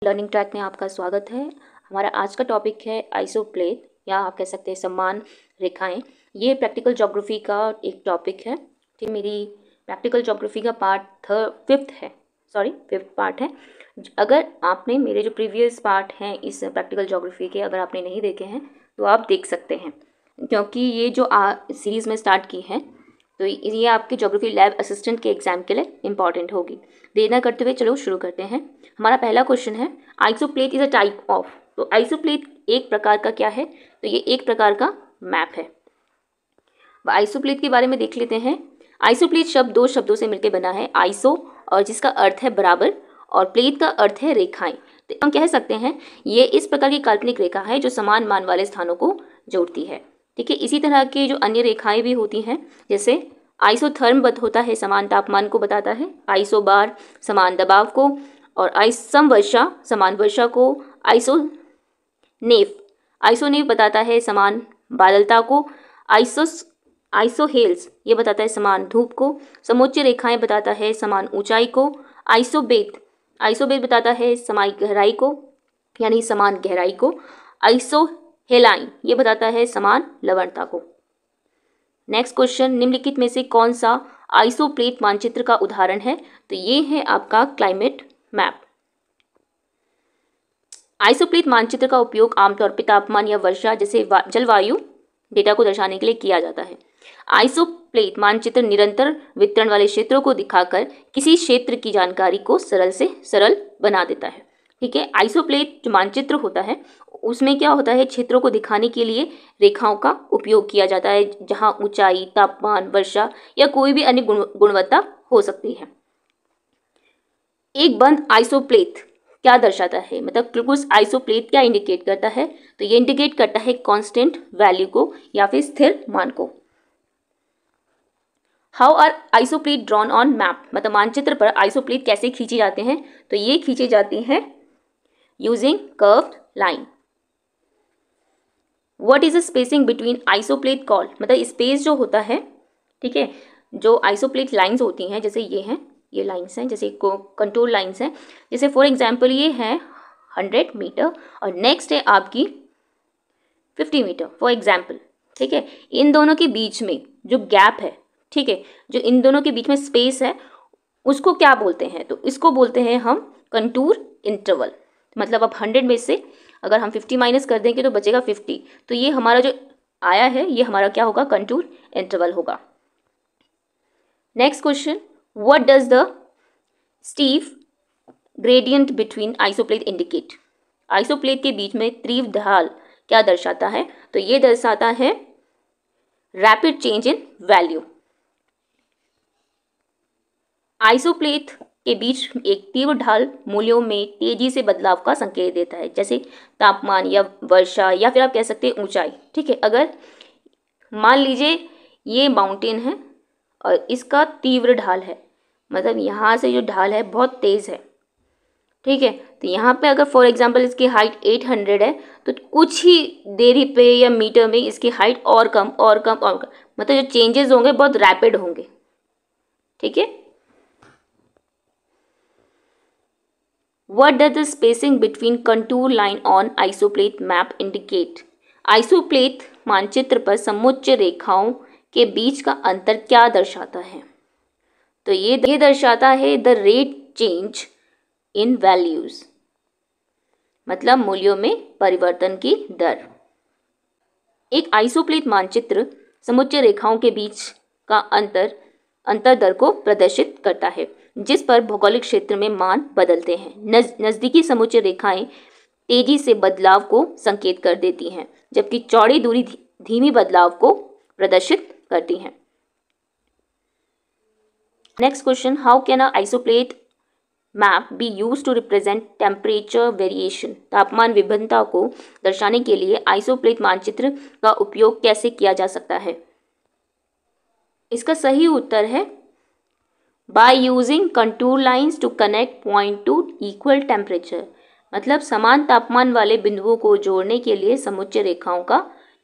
Learning track में आपका स्वागत है। हमारा आज का टॉपिक है आइसोप्लेट या आप कह सकते हैं समान रेखाएं। ये प्रैक्टिकल ज्योग्राफी का एक टॉपिक है। ठीक, मेरी प्रैक्टिकल ज्योग्राफी का पार्ट फिफ्थ पार्ट है। अगर आपने मेरे जो प्रीवियस पार्ट हैं इस प्रैक्टिकल ज्योग्राफी के अगर आपने नहीं देखे हैं तो आप देख सकते हैं, क्योंकि ये जो सीरीज़ में स्टार्ट की है तो ये आपके ज्योग्राफी लैब असिस्टेंट के एग्जाम के लिए इंपॉर्टेंट होगी। देर न करते हुए चलो शुरू करते हैं। हमारा पहला क्वेश्चन है आइसोप्लेट इज अ टाइप ऑफ। तो आइसोप्लेट एक प्रकार का क्या है? तो ये एक प्रकार का मैप है। आइसोप्लेट के बारे में देख लेते हैं। आइसोप्लेट शब्द दो शब्दों से मिलकर बना है, आइसो और जिसका अर्थ है बराबर और प्लेट का अर्थ है रेखाएं। तो हम कह सकते हैं ये इस प्रकार की काल्पनिक रेखा है जो समान मान वाले स्थानों को जोड़ती है। ठीक है, इसी तरह की जो अन्य रेखाएं भी होती हैं, जैसे आइसोथर्म होता है, समान तापमान को बताता है, आइसोबार समान दबाव को, और समवर्षा समान वर्षा को, आइसोनेफ बताता है समान बादलता को, आइसोहेल्स ये बताता है समान धूप को, समोच्च रेखाएं बताता है समान ऊंचाई को, आइसोबेद बताता है समान गहराई को यानी समान गहराई को, आइसोहेलाइन ये बताता है समान लवणता को। नेक्स्ट क्वेश्चन, निम्नलिखित में से कौन सा आइसोप्लेट मानचित्र का उदाहरण है? तो ये है आपका क्लाइमेट मैप। आइसोप्लेट मानचित्र का उपयोग आमतौर पर तापमान या वर्षा जैसे जलवायु डेटा को दर्शाने के लिए किया जाता है। आइसोप्लेट मानचित्र निरंतर वितरण वाले क्षेत्रों को दिखाकर किसी क्षेत्र की जानकारी को सरल से सरल बना देता है। ठीक है, आइसोप्लेट जो मानचित्र होता है उसमें क्या होता है, क्षेत्रों को दिखाने के लिए रेखाओं का उपयोग किया जाता है जहां ऊंचाई, तापमान, वर्षा या कोई भी अन्य गुणवत्ता हो सकती है। एक बंद आइसोप्लेट क्या दर्शाता है, मतलब उस आइसोप्लेट क्या इंडिकेट करता है? तो ये इंडिकेट करता है कांस्टेंट वैल्यू को या फिर स्थिर मान को। How are isopleth drawn on map, मतलब मानचित्र पर आइसोप्लेट कैसे खींचे जाते हैं? तो ये खींचे जाते हैं using curved line. What is the spacing between isopleth call, मतलब स्पेस जो होता है, ठीक है, जो आइसोप्लेट लाइंस होती हैं, जैसे ये हैं, ये लाइंस हैं, जैसे कंटूर लाइंस हैं, जैसे फॉर एग्जांपल ये है 100 मीटर और नेक्स्ट है आपकी 50 मीटर फॉर एग्जांपल। ठीक है, इन दोनों के बीच में जो गैप है, ठीक है, जो इन दोनों के बीच में स्पेस है उसको क्या बोलते हैं? तो इसको बोलते हैं हम कंटूर इंटरवल। मतलब अब 100 में से अगर हम 50 माइनस कर देंगे तो बचेगा 50, तो ये हमारा जो आया है ये हमारा क्या होगा, कंटूर इंटरवल होगा। Next question, what does the steep gradient between isopleth indicate, isopleth के बीच में तीव्र ढाल क्या दर्शाता है? तो ये दर्शाता है रैपिड चेंज इन वैल्यू। आइसोप्लेट के बीच एक तीव्र ढाल मूल्यों में तेजी से बदलाव का संकेत देता है, जैसे तापमान या वर्षा या फिर आप कह सकते हैं ऊंचाई। ठीक है, अगर मान लीजिए ये माउंटेन है और इसका तीव्र ढाल है, मतलब यहाँ से जो ढाल है बहुत तेज़ है, ठीक है, तो यहाँ पे अगर फॉर एग्जांपल इसकी हाइट 800 है तो कुछ ही देरी पे या मीटर में इसकी हाइट और कम और कम और कम, मतलब जो चेंजेस होंगे बहुत रैपिड होंगे। ठीक है, what does the spacing between contour line on isopleth map indicate, isopleth मानचित्र पर समोच्च रेखाओं के बीच का अंतर क्या दर्शाता है? तो ये दर्शाता है the rate change in values, मतलब मूल्यों में परिवर्तन की दर। एक आइसोप्लेट मानचित्र समोच्च रेखाओं के बीच का अंतर दर को प्रदर्शित करता है जिस पर भौगोलिक क्षेत्र में मान बदलते हैं। नजदीकी समोच्च रेखाएं तेजी से बदलाव को संकेत कर देती हैं, जबकि चौड़ी दूरी धीमी बदलाव को प्रदर्शित करती हैं। Next question, how can a isopleth map be use to represent temperature variation, तापमान विभिन्नता को दर्शाने के लिए आइसोप्लेट मानचित्र का उपयोग कैसे किया जा सकता है? इसका सही उत्तर है by using contour lines to connect point to equal temperature, मतलब समान तापमान वाले बिंदुओं को जोड़ने के लिए समुच्च रेखाओं का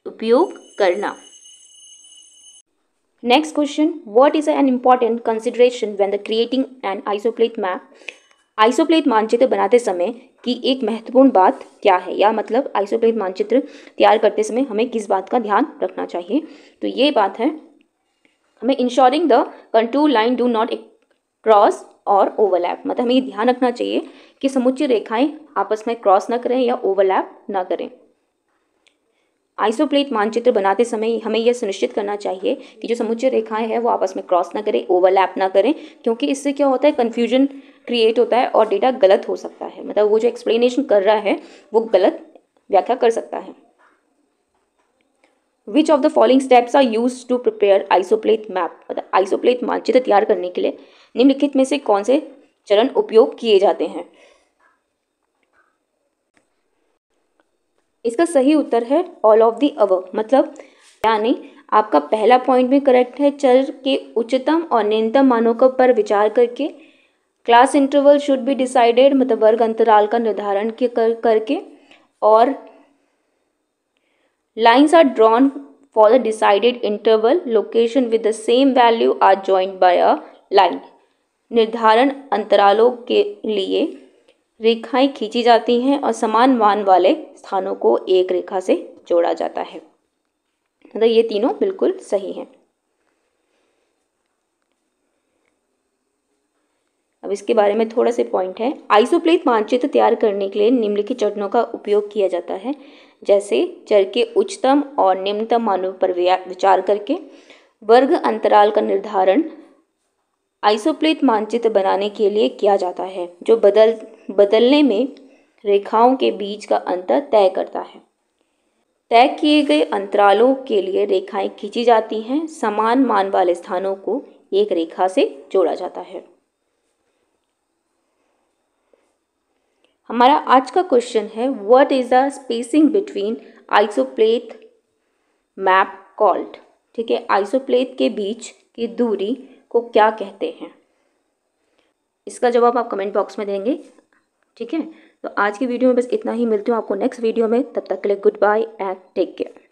उपयोग करना। Next question, what is an important consideration when the creating an isopleth map, isopleth मानचित्र बनाते समय की एक महत्वपूर्ण बात क्या है, या मतलब आइसोप्लेट मानचित्र तैयार करते समय हमें किस बात का ध्यान रखना चाहिए। तो ये बात है, हमें ensuring the contour line do not cross और ओवरलैप, मतलब हमें ये ध्यान रखना चाहिए कि समुच्चय रेखाएं आपस में क्रॉस ना करें या ओवरलैप ना करें। आइसोप्लेट मानचित्र बनाते समय हमें यह सुनिश्चित करना चाहिए कि जो समुच्चय रेखाएं हैं वो आपस में क्रॉस ना करें, ओवरलैप ना करें, क्योंकि इससे क्या होता है, कन्फ्यूजन क्रिएट होता है और डेटा गलत हो सकता है, मतलब वो जो एक्सप्लेनेशन कर रहा है वो गलत व्याख्या कर सकता है। Which of the following steps are use to prepare isopleth map, मतलब आइसोप्लेट मानचित्र तैयार करने के लिए निम्नलिखित में से कौन से चरण उपयोग किए जाते हैं। इसका सही उत्तर है ऑल ऑफ द अबव, मतलब यानी आपका पहला पॉइंट भी करेक्ट है। चर के उच्चतम और न्यूनतम मानों पर विचार करके class interval should be decided, मतलब वर्ग अंतराल का निर्धारण करके, और lines are drawn for the decided interval location with the same value are joined by a line. निर्धारण अंतरालों के लिए रेखाएं खींची जाती हैं और समान मान वाले स्थानों को एक रेखा से जोड़ा जाता है, मतलब ये तीनों बिल्कुल सही हैं। अब इसके बारे में थोड़ा से पॉइंट है। आइसोप्लेट मानचित्र तैयार करने के लिए निम्नलिखित चरणों का उपयोग किया जाता है, जैसे चर के उच्चतम और निम्नतम मानों पर विचार करके वर्ग अंतराल का निर्धारण आइसोप्लेट मानचित्र बनाने के लिए किया जाता है, जो बदलने में रेखाओं के बीच का अंतर तय करता है। तय किए गए अंतरालों के लिए रेखाएं खींची जाती हैं, समान मान वाले स्थानों को एक रेखा से जोड़ा जाता है। हमारा आज का क्वेश्चन है, what is the spacing between isopleth map called. ठीक है, आइसोप्लेट के बीच की दूरी को क्या कहते हैं, इसका जवाब आप कमेंट बॉक्स में देंगे। ठीक है, तो आज की वीडियो में बस इतना ही, मिलती हूँ आपको नेक्स्ट वीडियो में, तब तक के लिए goodbye and take care.